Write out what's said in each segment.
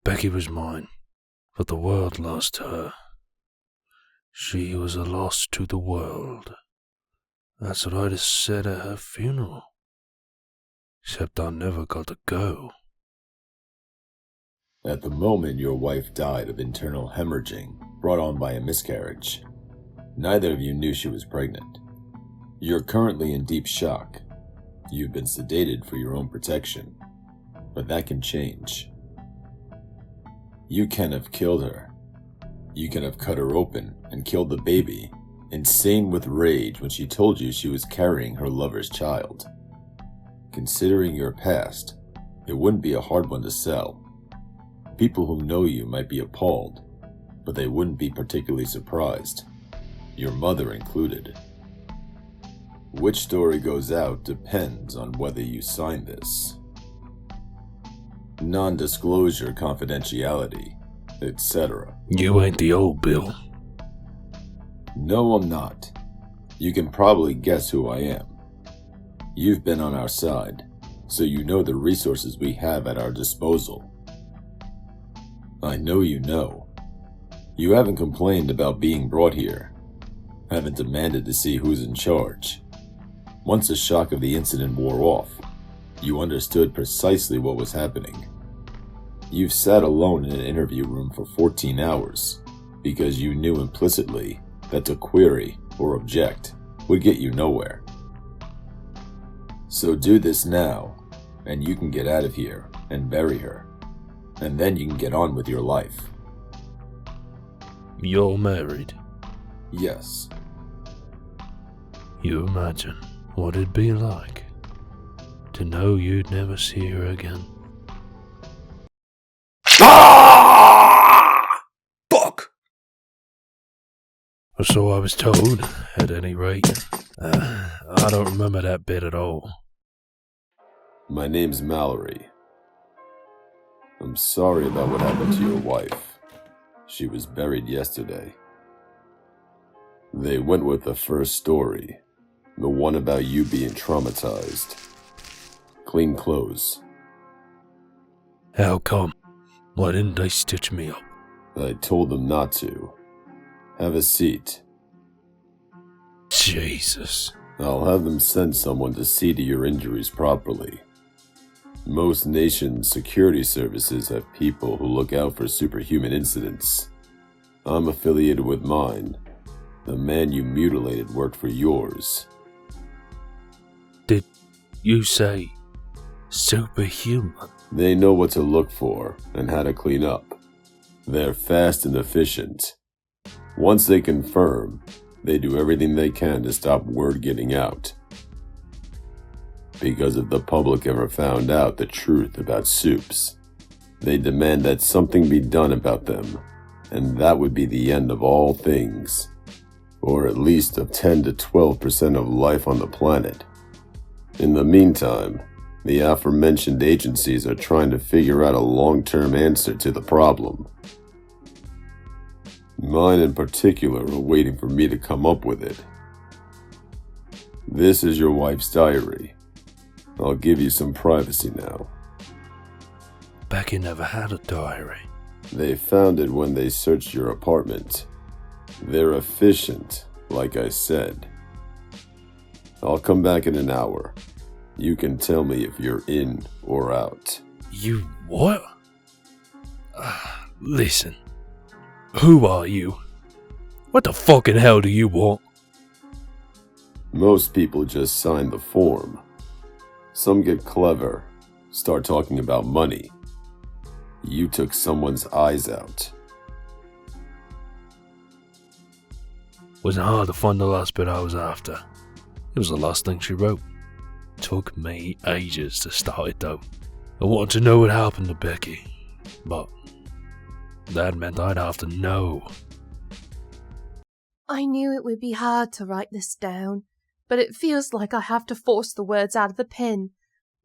Becky was mine, but the world lost her. She was a loss to the world. That's what I'd have said at her funeral. Except I never got to go. At the moment, your wife died of internal hemorrhaging brought on by a miscarriage. Neither of you knew she was pregnant. You're currently in deep shock. You've been sedated for your own protection, but that can change. You can have killed her. You can have cut her open and killed the baby, insane with rage when she told you she was carrying her lover's child. Considering your past, it wouldn't be a hard one to sell. People who know you might be appalled, but they wouldn't be particularly surprised, your mother included. Which story goes out depends on whether you sign this. Non-disclosure, confidentiality, etc. You ain't the old Bill. No, I'm not. You can probably guess who I am. You've been on our side, so you know the resources we have at our disposal. I know you know. You haven't complained about being brought here. Haven't demanded to see who's in charge. Once the shock of the incident wore off, you understood precisely what was happening. You've sat alone in an interview room for 14 hours because you knew implicitly that to query or object would get you nowhere. So do this now, and you can get out of here and bury her, and then you can get on with your life. You're married? Yes. You imagine what it'd be like to know you'd never see her again? Fuck! Or so I was told, at any rate. I don't remember that bit at all. My name's Mallory. I'm sorry about what happened to your wife. She was buried yesterday. They went with the first story, the one about you being traumatized. Clean clothes. How come? Why didn't they stitch me up? I told them not to. Have a seat. Jesus. I'll have them send someone to see to your injuries properly. Most nations' security services have people who look out for superhuman incidents. I'm affiliated with mine. The man you mutilated worked for yours. Did you say superhuman? They know what to look for and how to clean up. They're fast and efficient. Once they confirm, they do everything they can to stop word getting out. Because if the public ever found out the truth about soups, they demand that something be done about them, and that would be the end of all things, or at least of 10 to 12% of life on the planet. In the meantime, the aforementioned agencies are trying to figure out a long-term answer to the problem. Mine in particular are waiting for me to come up with it. This is your wife's diary. I'll give you some privacy now. Becky never had a diary. They found it when they searched your apartment. They're efficient, like I said. I'll come back in an hour. You can tell me if you're in or out. You what? Listen. Who are you? What the fucking hell do you want? Most people just sign the form. Some get clever, start talking about money. You took someone's eyes out. Wasn't hard to find the last bit I was after. It was the last thing she wrote. Took me ages to start it though. I wanted to know what happened to Becky, but that meant I'd have to know. I knew it would be hard to write this down, but it feels like I have to force the words out of the pen.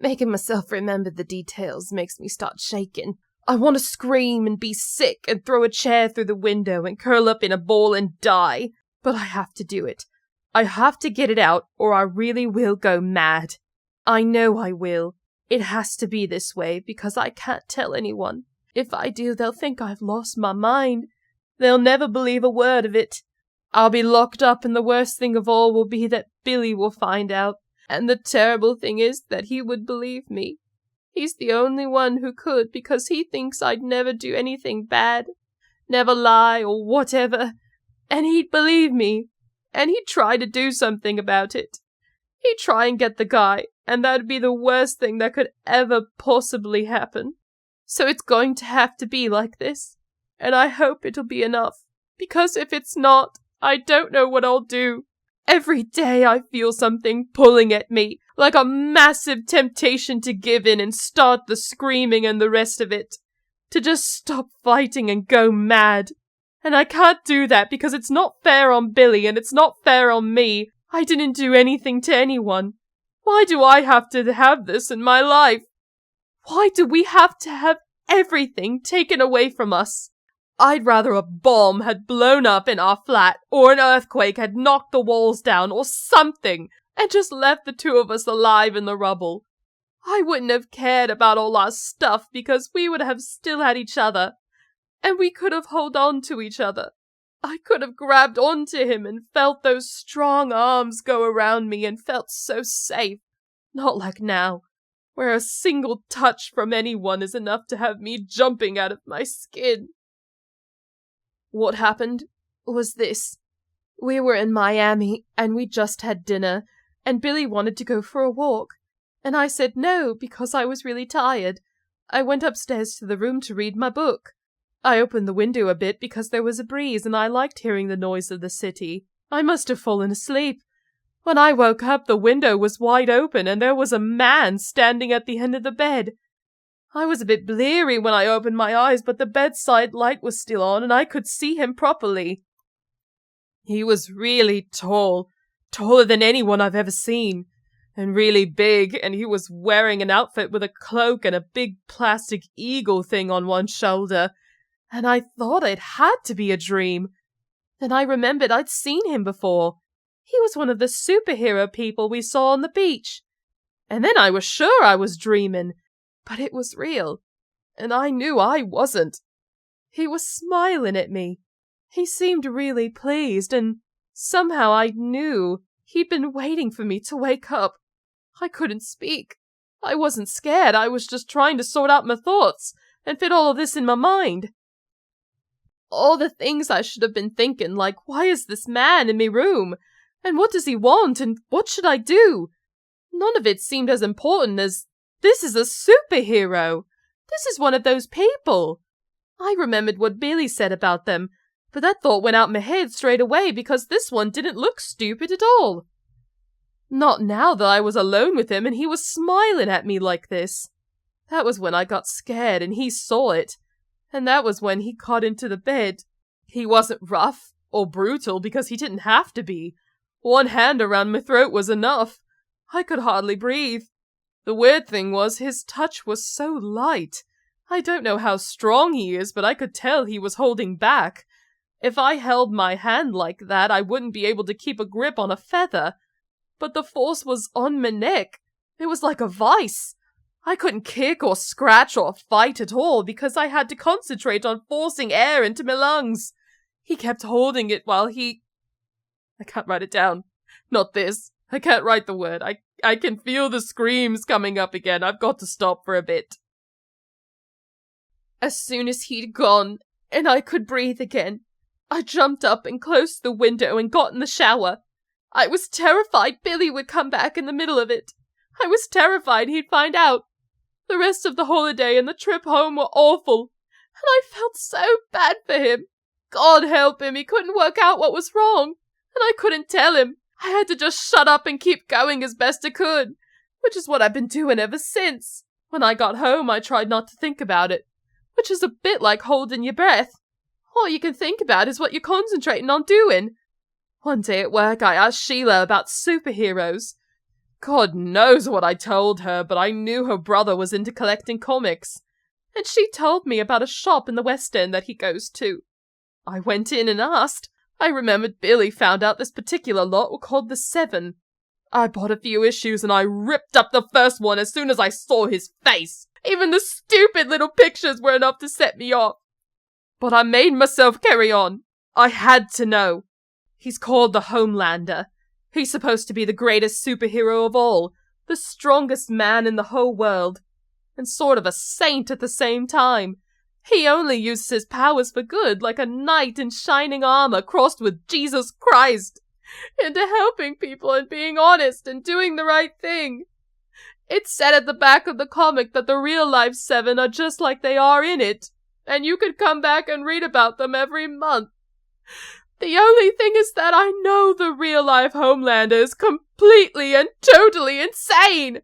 Making myself remember the details makes me start shaking. I want to scream and be sick and throw a chair through the window and curl up in a ball and die. But I have to do it. I have to get it out or I really will go mad. I know I will. It has to be this way because I can't tell anyone. If I do, they'll think I've lost my mind. They'll never believe a word of it. I'll be locked up, and the worst thing of all will be that Billy will find out. And the terrible thing is that he would believe me. He's the only one who could, because he thinks I'd never do anything bad, never lie or whatever, and he'd believe me, and he'd try to do something about it. He'd try and get the guy, and that'd be the worst thing that could ever possibly happen. So it's going to have to be like this, and I hope it'll be enough, because if it's not, I don't know what I'll do. Every day I feel something pulling at me, like a massive temptation to give in and start the screaming and the rest of it. To just stop fighting and go mad. And I can't do that because it's not fair on Billy and it's not fair on me. I didn't do anything to anyone. Why do I have to have this in my life? Why do we have to have everything taken away from us? I'd rather a bomb had blown up in our flat, or an earthquake had knocked the walls down, or something, and just left the two of us alive in the rubble. I wouldn't have cared about all our stuff because we would have still had each other, and we could have held on to each other. I could have grabbed onto him and felt those strong arms go around me and felt so safe. Not like now, where a single touch from anyone is enough to have me jumping out of my skin. What happened was this. We were in Miami, and we just had dinner, and Billy wanted to go for a walk, and I said no because I was really tired. I went upstairs to the room to read my book. I opened the window a bit because there was a breeze, and I liked hearing the noise of the city. I must have fallen asleep. When I woke up, the window was wide open, and there was a man standing at the end of the bed. I was a bit bleary when I opened my eyes, but the bedside light was still on, and I could see him properly. He was really tall, taller than anyone I've ever seen, and really big, and he was wearing an outfit with a cloak and a big plastic eagle thing on one shoulder, and I thought it had to be a dream. Then I remembered I'd seen him before. He was one of the superhero people we saw on the beach. And then I was sure I was dreaming. But it was real, and I knew I wasn't. He was smiling at me. He seemed really pleased, and somehow I knew he'd been waiting for me to wake up. I couldn't speak. I wasn't scared. I was just trying to sort out my thoughts and fit all of this in my mind. All the things I should have been thinking, like, why is this man in me room? And what does he want? And what should I do? None of it seemed as important as, this is a superhero. This is one of those people. I remembered what Billy said about them, but that thought went out my head straight away because this one didn't look stupid at all. Not now that I was alone with him and he was smiling at me like this. That was when I got scared and he saw it, and that was when he got into the bed. He wasn't rough or brutal because he didn't have to be. One hand around my throat was enough. I could hardly breathe. The weird thing was his touch was so light. I don't know how strong he is, but I could tell he was holding back. If I held my hand like that, I wouldn't be able to keep a grip on a feather. But the force was on my neck. It was like a vice. I couldn't kick or scratch or fight at all because I had to concentrate on forcing air into my lungs. He kept holding it while he... I can't write it down. Not this. I can't write the word. I can feel the screams coming up again. I've got to stop for a bit. As soon as he'd gone, and I could breathe again, I jumped up and closed the window and got in the shower. I was terrified Billy would come back in the middle of it. I was terrified he'd find out. The rest of the holiday and the trip home were awful, and I felt so bad for him. God help him, he couldn't work out what was wrong, and I couldn't tell him. I had to just shut up and keep going as best I could, which is what I've been doing ever since. When I got home, I tried not to think about it, which is a bit like holding your breath. All you can think about is what you're concentrating on doing. One day at work, I asked Sheila about superheroes. God knows what I told her, but I knew her brother was into collecting comics, and she told me about a shop in the West End that he goes to. I went in and asked. I remembered Billy found out this particular lot were called the Seven. I bought a few issues and I ripped up the first one as soon as I saw his face. Even the stupid little pictures were enough to set me off. But I made myself carry on. I had to know. He's called the Homelander. He's supposed to be the greatest superhero of all, the strongest man in the whole world, and sort of a saint at the same time. He only uses his powers for good, like a knight in shining armor crossed with Jesus Christ, into helping people and being honest and doing the right thing. It's said at the back of the comic that the real-life 7 are just like they are in it, and you could come back and read about them every month. The only thing is that I know the real-life Homelander is completely and totally insane,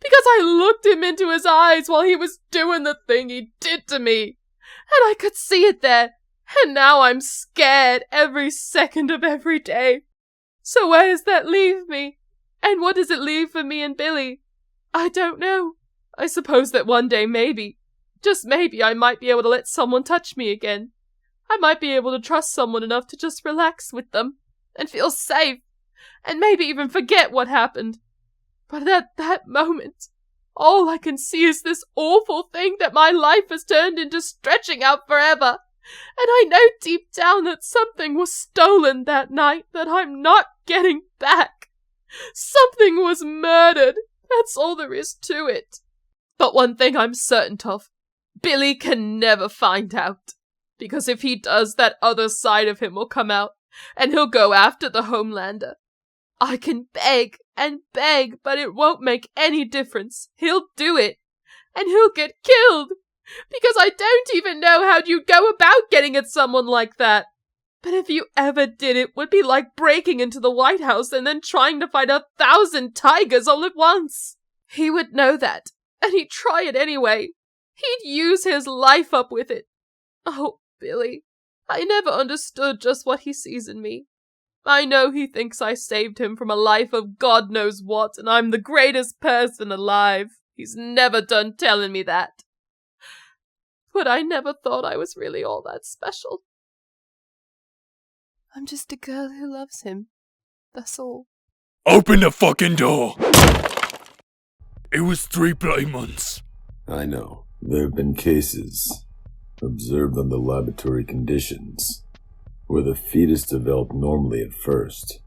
because I looked him into his eyes while he was doing the thing he did to me, and I could see it there, and now I'm scared every second of every day. So where does that leave me? And what does it leave for me and Billy? I don't know. I suppose that one day maybe, just maybe, I might be able to let someone touch me again. I might be able to trust someone enough to just relax with them, and feel safe, and maybe even forget what happened. But at that moment, all I can see is this awful thing that my life has turned into stretching out forever. And I know deep down that something was stolen that night that I'm not getting back. Something was murdered. That's all there is to it. But one thing I'm certain of, Billy can never find out. Because if he does, that other side of him will come out, and he'll go after the Homelander. I can beg and beg, but it won't make any difference. He'll do it, and he'll get killed. Because I don't even know how you'd go about getting at someone like that. But if you ever did, it would be like breaking into the White House and then trying to fight 1,000 tigers all at once. He would know that, and he'd try it anyway. He'd use his life up with it. Oh, Billy, I never understood just what he sees in me. I know he thinks I saved him from a life of God knows what, and I'm the greatest person alive. He's never done telling me that. But I never thought I was really all that special. I'm just a girl who loves him. That's all. Open the fucking door! It was 3 bloody months. I know. There have been cases observed under laboratory conditions where the fetus developed normally at first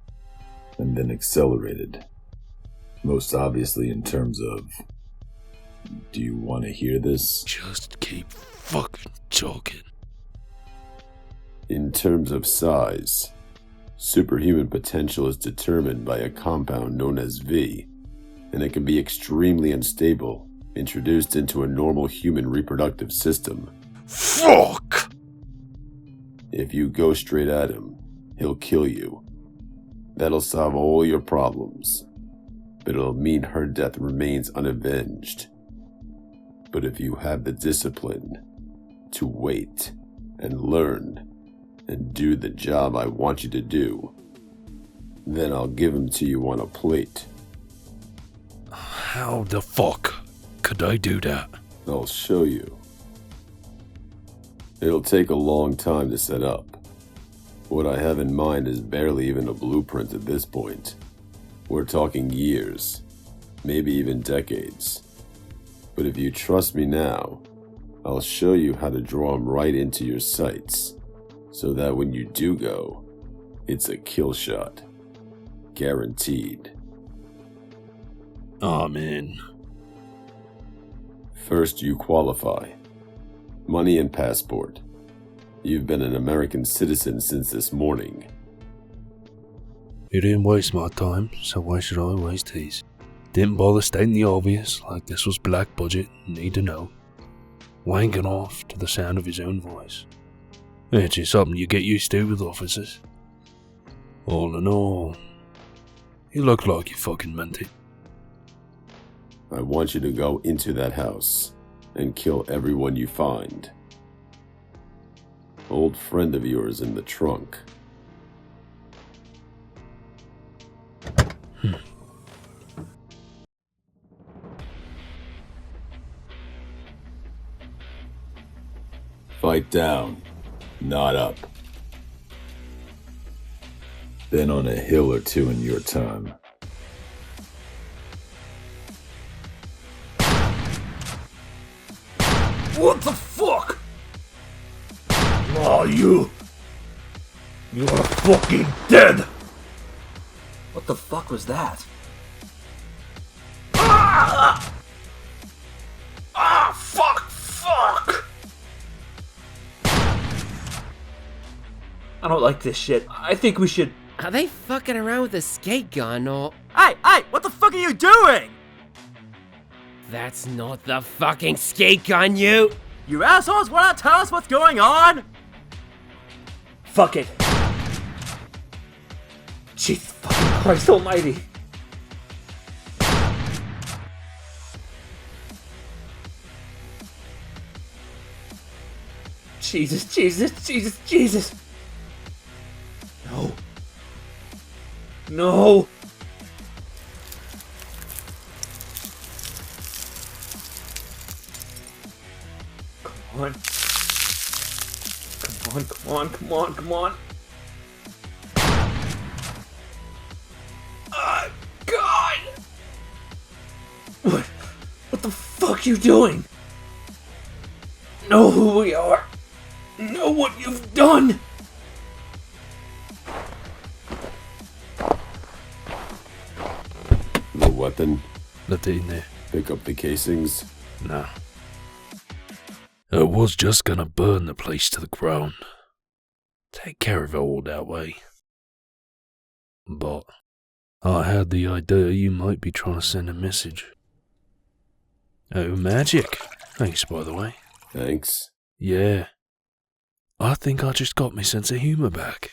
and then accelerated. Most obviously in terms of... Do you want to hear this? Just keep fucking talking. In terms of size, superhuman potential is determined by a compound known as V, and it can be extremely unstable, introduced into a normal human reproductive system. Fuck! If you go straight at him, he'll kill you. That'll solve all your problems, but it'll mean her death remains unavenged. But if you have the discipline to wait and learn and do the job I want you to do, then I'll give him to you on a plate. How the fuck could I do that? I'll show you. It'll take a long time to set up. What I have in mind is barely even a blueprint at this point. We're talking years, maybe even decades. But if you trust me now, I'll show you how to draw them right into your sights, so that when you do go, it's a kill shot. Guaranteed. Oh man. First, you qualify. Money and passport. You've been an American citizen since this morning. You didn't waste my time, so why should I waste his? Didn't bother stating the obvious, like this was black budget, need to know. Wanking off to the sound of his own voice. It's just something you get used to with officers. All in all, you look like you fucking meant it. I want you to go into that house and kill everyone you find. Old friend of yours in the trunk. Fight down, not up. Been on a hill or two in your time. What the fuck? Oh, you are fucking dead! What the fuck was that? Ah! Ah, fuck! I don't like this shit. I think we should... Are they fucking around with a skate gun or... Hey, what the fuck are you doing? That's not the fucking skate gun, you! You assholes wanna tell us what's going on? Fuck it. Jesus fucking Christ almighty. Jesus. No. Come on. God. What the fuck you doing? Know who we are. Know what you've done. The weapon? Left it in there. Pick up the casings? Nah. I was just gonna burn the place to the ground. Take care of it all that way. But I had the idea you might be trying to send a message. Oh, magic. Thanks, by the way. Thanks. Yeah. I think I just got my sense of humor back.